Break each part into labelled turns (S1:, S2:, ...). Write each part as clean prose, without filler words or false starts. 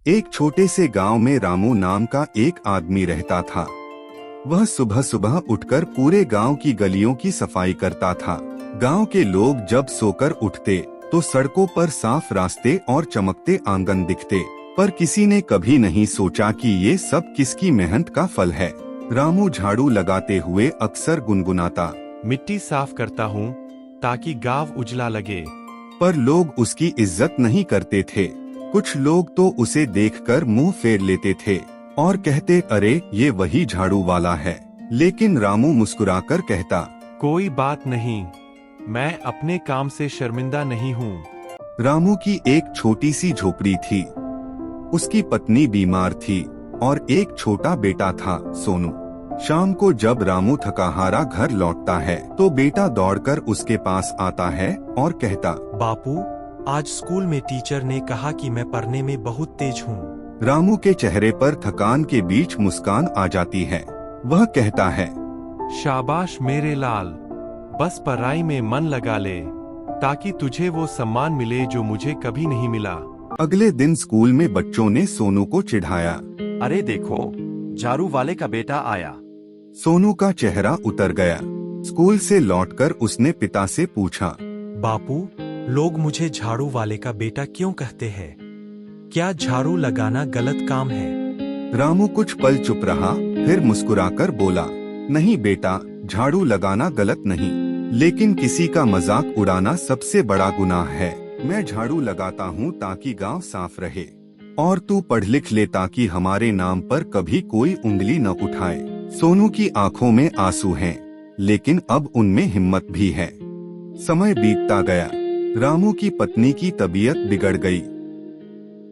S1: एक छोटे से गांव में रामू नाम का एक आदमी रहता था। वह सुबह सुबह उठकर पूरे गांव की गलियों की सफाई करता था। गांव के लोग जब सोकर उठते तो सड़कों पर साफ रास्ते और चमकते आंगन दिखते, पर किसी ने कभी नहीं सोचा कि ये सब किसकी मेहनत का फल है। रामू झाड़ू लगाते हुए अक्सर गुनगुनाता,
S2: मिट्टी साफ करता हूँ ताकि गांव उजला लगे।
S1: पर लोग उसकी इज्जत नहीं करते थे। कुछ लोग तो उसे देखकर मुंह फेर लेते थे और कहते, अरे ये वही झाड़ू वाला है। लेकिन रामू मुस्कुराकर कहता,
S2: कोई बात नहीं, मैं अपने काम से शर्मिंदा नहीं हूँ।
S1: रामू की एक छोटी सी झोपड़ी थी। उसकी पत्नी बीमार थी और एक छोटा बेटा था, सोनू। शाम को जब रामू थकाहारा घर लौटता है तो बेटा दौड़कर उसके पास आता है और कहता,
S3: बापू, आज स्कूल में टीचर ने कहा कि मैं पढ़ने में बहुत तेज हूँ।
S1: रामू के चेहरे पर थकान के बीच मुस्कान आ जाती है। वह कहता है,
S2: शाबाश मेरे लाल, बस पढ़ाई में मन लगा ले ताकि तुझे वो सम्मान मिले जो मुझे कभी नहीं मिला।
S1: अगले दिन स्कूल में बच्चों ने सोनू को चिढ़ाया।
S4: अरे देखो, झाड़ू वाले का बेटा आया।
S1: सोनू का चेहरा उतर गया। स्कूल से लौटकर उसने पिता से पूछा,
S3: बापू, लोग मुझे झाड़ू वाले का बेटा क्यों कहते हैं? क्या झाड़ू लगाना गलत काम है?
S1: रामू कुछ पल चुप रहा, फिर मुस्कुराकर बोला, नहीं बेटा, झाड़ू लगाना गलत नहीं, लेकिन किसी का मजाक उड़ाना सबसे बड़ा गुनाह है। मैं झाड़ू लगाता हूँ ताकि गांव साफ रहे, और तू पढ़ लिख ले ताकि हमारे नाम पर कभी कोई उंगली न उठाए। सोनू की आंखों में आंसू हैं, लेकिन अब उनमें हिम्मत भी है। समय बीतता गया। रामू की पत्नी की तबीयत बिगड़ गई,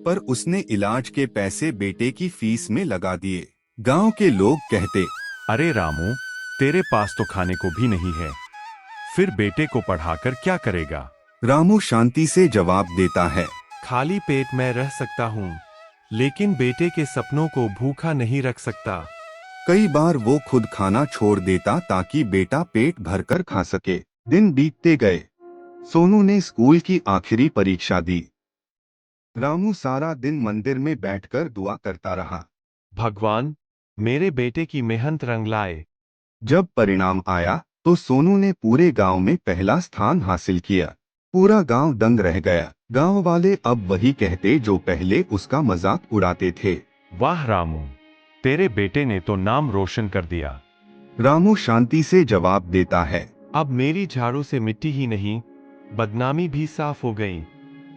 S1: पर उसने इलाज के पैसे बेटे की फीस में लगा दिए। गांव के लोग कहते,
S2: अरे रामू, तेरे पास तो खाने को भी नहीं है, फिर बेटे को पढ़ाकर क्या करेगा?
S1: रामू शांति से जवाब देता है,
S2: खाली पेट मैं रह सकता हूँ, लेकिन बेटे के सपनों को भूखा नहीं रख सकता।
S1: कई बार वो खुद खाना छोड़ देता ताकि बेटा पेट भरकर खा सके। दिन बीतते गए। सोनू ने स्कूल की आखिरी परीक्षा दी। रामू सारा दिन मंदिर में बैठकर दुआ करता रहा,
S2: भगवान, मेरे बेटे की मेहनत रंग लाए।
S1: जब परिणाम आया तो सोनू ने पूरे गांव में पहला स्थान हासिल किया। पूरा गांव दंग रह गया। गांव वाले अब वही कहते जो पहले उसका मजाक उड़ाते थे।
S2: वाह रामू, तेरे बेटे ने तो नाम रोशन कर दिया।
S1: रामू शांति से जवाब देता है,
S2: अब मेरी झाड़ू से मिट्टी ही नहीं, बदनामी भी साफ हो गई।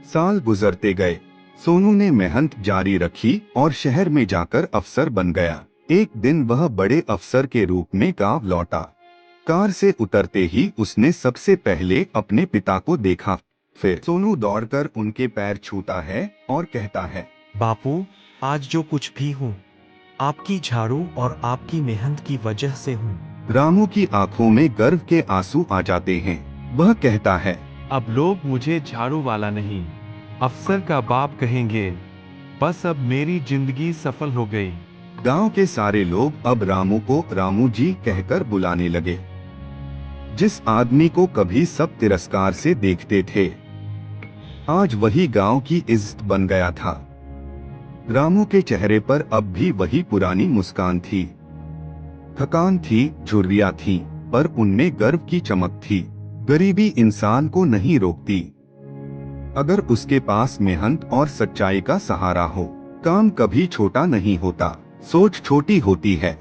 S1: साल गुजरते गए। सोनू ने मेहनत जारी रखी और शहर में जाकर अफसर बन गया। एक दिन वह बड़े अफसर के रूप में गांव लौटा। कार से उतरते ही उसने सबसे पहले अपने पिता को देखा। फिर सोनू दौड़कर उनके पैर छूता है और कहता है,
S3: बापू, आज जो कुछ भी हूँ, आपकी झाड़ू और आपकी मेहनत की वजह से हूँ।
S1: रामू की आंखों में गर्व के आंसू आ जाते हैं। वह कहता है,
S2: अब लोग मुझे झाड़ू वाला नहीं, अफसर का बाप कहेंगे। बस अब मेरी जिंदगी सफल हो गई।
S1: गांव के सारे लोग अब रामू को रामू जी कहकर बुलाने लगे। जिस आदमी को कभी सब तिरस्कार से देखते थे, आज वही गांव की इज्जत बन गया था। रामू के चेहरे पर अब भी वही पुरानी मुस्कान थी। थकान थी, झुर्रियां थी, पर उनमें गर्व की चमक थी। गरीबी इंसान को नहीं रोकती, अगर उसके पास मेहनत और सच्चाई का सहारा हो। काम कभी छोटा नहीं होता, सोच छोटी होती है।